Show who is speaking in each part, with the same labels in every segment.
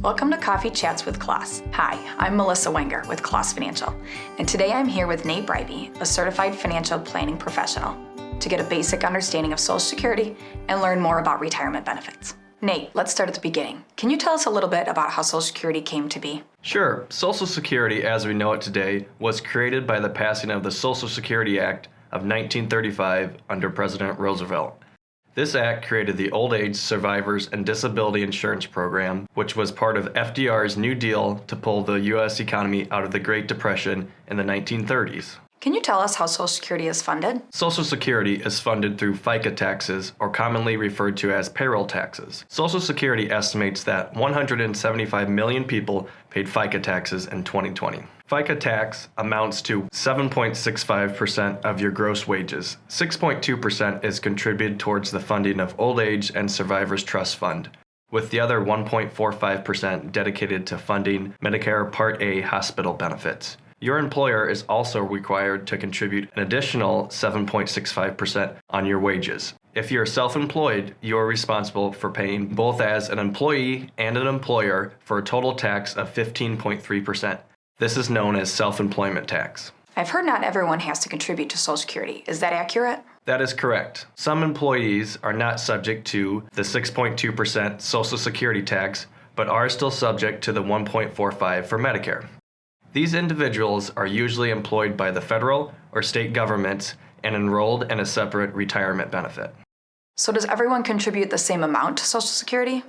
Speaker 1: Welcome to Coffee Chats with Klaas. Hi, I'm Melissa Wenger with Klaas Financial, and today I'm here with Nate Bribey, a certified financial planning professional, to get a basic understanding of Social Security and learn more about retirement benefits. Nate, let's start at the beginning. Can you tell us a little bit about how Social Security came to be?
Speaker 2: Sure. Social Security, as we know it today, was created by the passing of the Social Security Act of 1935 under President Roosevelt. This act created the Old Age Survivors and Disability Insurance Program, which was part of FDR's New Deal to pull the U.S. economy out of the Great Depression in the 1930s.
Speaker 1: Can you tell us how Social Security is funded?
Speaker 2: Social Security is funded through FICA taxes, or commonly referred to as payroll taxes. Social Security estimates that 175 million people paid FICA taxes in 2020. FICA tax amounts to 7.65% of your gross wages. 6.2% is contributed towards the funding of Old Age and Survivors Trust Fund, with the other 1.45% dedicated to funding Medicare Part A hospital benefits. Your employer is also required to contribute an additional 7.65% on your wages. If you're self-employed, you're responsible for paying both as an employee and an employer for a total tax of 15.3%. This is known as self-employment tax.
Speaker 1: I've heard not everyone has to contribute to Social Security. Is that accurate?
Speaker 2: That is correct. Some employees are not subject to the 6.2% Social Security tax, but are still subject to the 1.45% for Medicare. These individuals are usually employed by the federal or state governments and enrolled in a separate retirement benefit.
Speaker 1: So does everyone contribute the same amount to Social Security?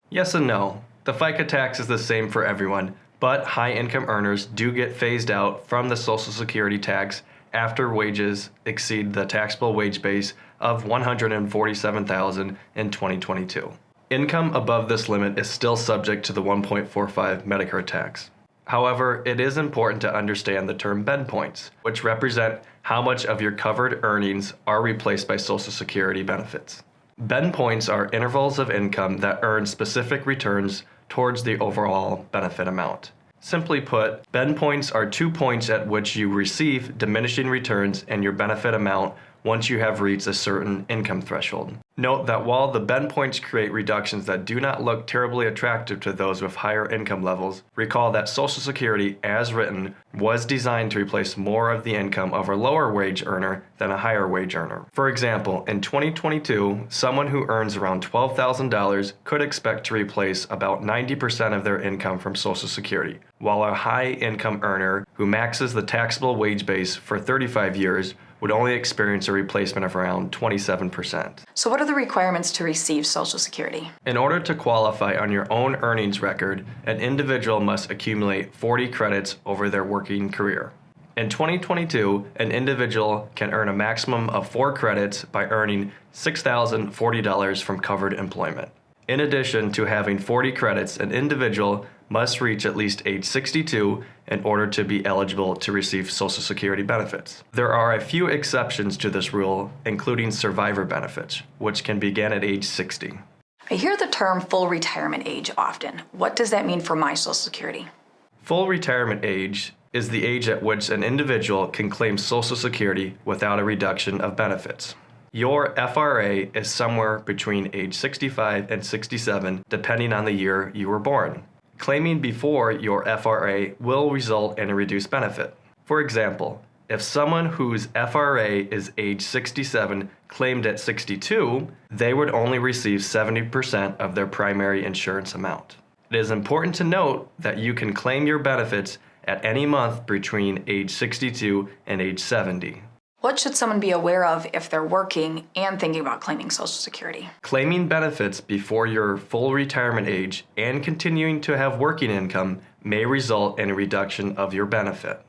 Speaker 2: Yes and no. The FICA tax is the same for everyone, but high-income earners do get phased out from the Social Security tax after wages exceed the taxable wage base of $147,000 in 2022. Income above this limit is still subject to the 1.45% Medicare tax. However, it is important to understand the term bend points, which represent how much of your covered earnings are replaced by Social Security benefits. Bend points are intervals of income that earn specific returns towards the overall benefit amount. Simply put, bend points are 2 points at which you receive diminishing returns in your benefit amount once you have reached a certain income threshold. Note that while the bend points create reductions that do not look terribly attractive to those with higher income levels, recall that Social Security, as written, was designed to replace more of the income of a lower wage earner than a higher wage earner. For example, in 2022, someone who earns around $12,000 could expect to replace about 90% of their income from Social Security, while a high income earner who maxes the taxable wage base for 35 years would only experience a replacement of around 27%.
Speaker 1: So what are the requirements to receive Social Security?
Speaker 2: In order to qualify on your own earnings record, an individual must accumulate 40 credits over their working career. In 2022, an individual can earn a maximum of 4 credits by earning $6,040 from covered employment. In addition to having 40 credits, an individual must reach at least age 62 in order to be eligible to receive Social Security benefits. There are a few exceptions to this rule, including survivor benefits, which can begin at age 60.
Speaker 1: I hear the term full retirement age often. What does that mean for my Social Security?
Speaker 2: Full retirement age is the age at which an individual can claim Social Security without a reduction of benefits. Your FRA is somewhere between age 65 and 67, depending on the year you were born. Claiming before your FRA will result in a reduced benefit. For example, if someone whose FRA is age 67 claimed at 62, they would only receive 70% of their primary insurance amount. It is important to note that you can claim your benefits at any month between age 62 and age 70.
Speaker 1: What should someone be aware of if they're working and thinking about claiming Social Security?
Speaker 2: Claiming benefits before your full retirement age and continuing to have working income may result in a reduction of your benefit.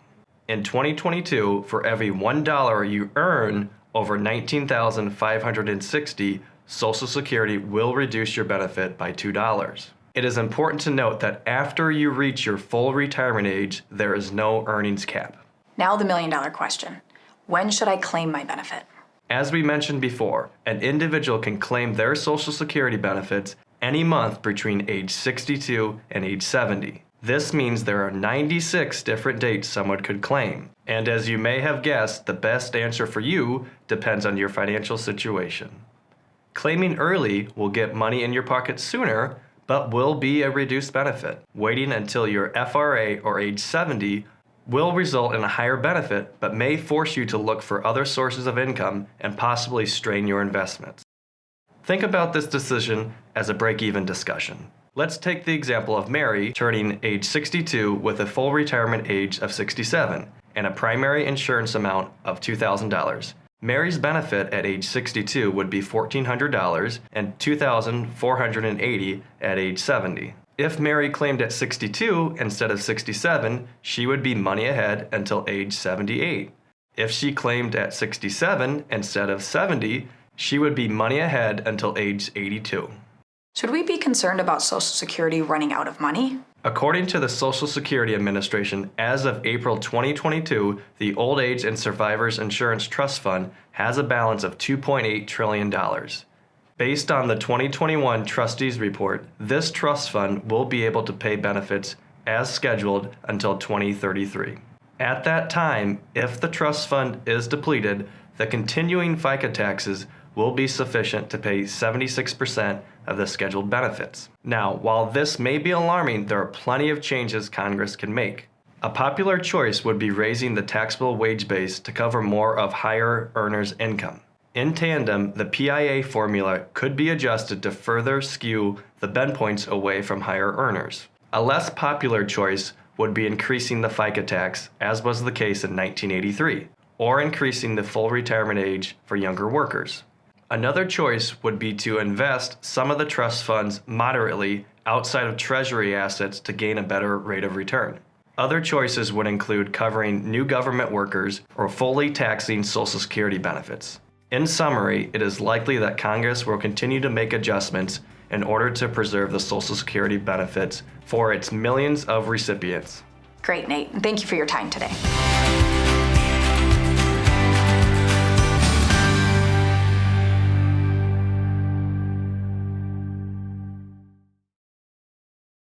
Speaker 2: In 2022, for every $1 you earn over $19,560, Social Security will reduce your benefit by $2. It is important to note that after you reach your full retirement age, there is no earnings cap.
Speaker 1: Now the million-dollar question. When should I claim my benefit?
Speaker 2: As we mentioned before, an individual can claim their Social Security benefits any month between age 62 and age 70. This means there are 96 different dates someone could claim. And as you may have guessed, the best answer for you depends on your financial situation. Claiming early will get money in your pocket sooner, but will be a reduced benefit. Waiting until your FRA or age 70 will result in a higher benefit, but may force you to look for other sources of income and possibly strain your investments. Think about this decision as a break-even discussion. Let's take the example of Mary turning age 62 with a full retirement age of 67 and a primary insurance amount of $2,000. Mary's benefit at age 62 would be $1,400 and $2,480 at age 70. If Mary claimed at 62 instead of 67, she would be money ahead until age 78. If she claimed at 67 instead of 70, she would be money ahead until age 82.
Speaker 1: Should we be concerned about Social Security running out of money?
Speaker 2: According to the Social Security Administration, as of April 2022, the Old Age and Survivors Insurance Trust Fund has a balance of $2.8 trillion. Based on the 2021 Trustees Report, this trust fund will be able to pay benefits as scheduled until 2033. At that time, if the trust fund is depleted, the continuing FICA taxes will be sufficient to pay 76% of the scheduled benefits. Now, while this may be alarming, there are plenty of changes Congress can make. A popular choice would be raising the taxable wage base to cover more of higher earners' income. In tandem, the PIA formula could be adjusted to further skew the bend points away from higher earners. A less popular choice would be increasing the FICA tax, as was the case in 1983, or increasing the full retirement age for younger workers. Another choice would be to invest some of the trust funds moderately outside of Treasury assets to gain a better rate of return. Other choices would include covering new government workers or fully taxing Social Security benefits. In summary, it is likely that Congress will continue to make adjustments in order to preserve the Social Security benefits for its millions of recipients.
Speaker 1: Great, Nate. Thank you for your time today.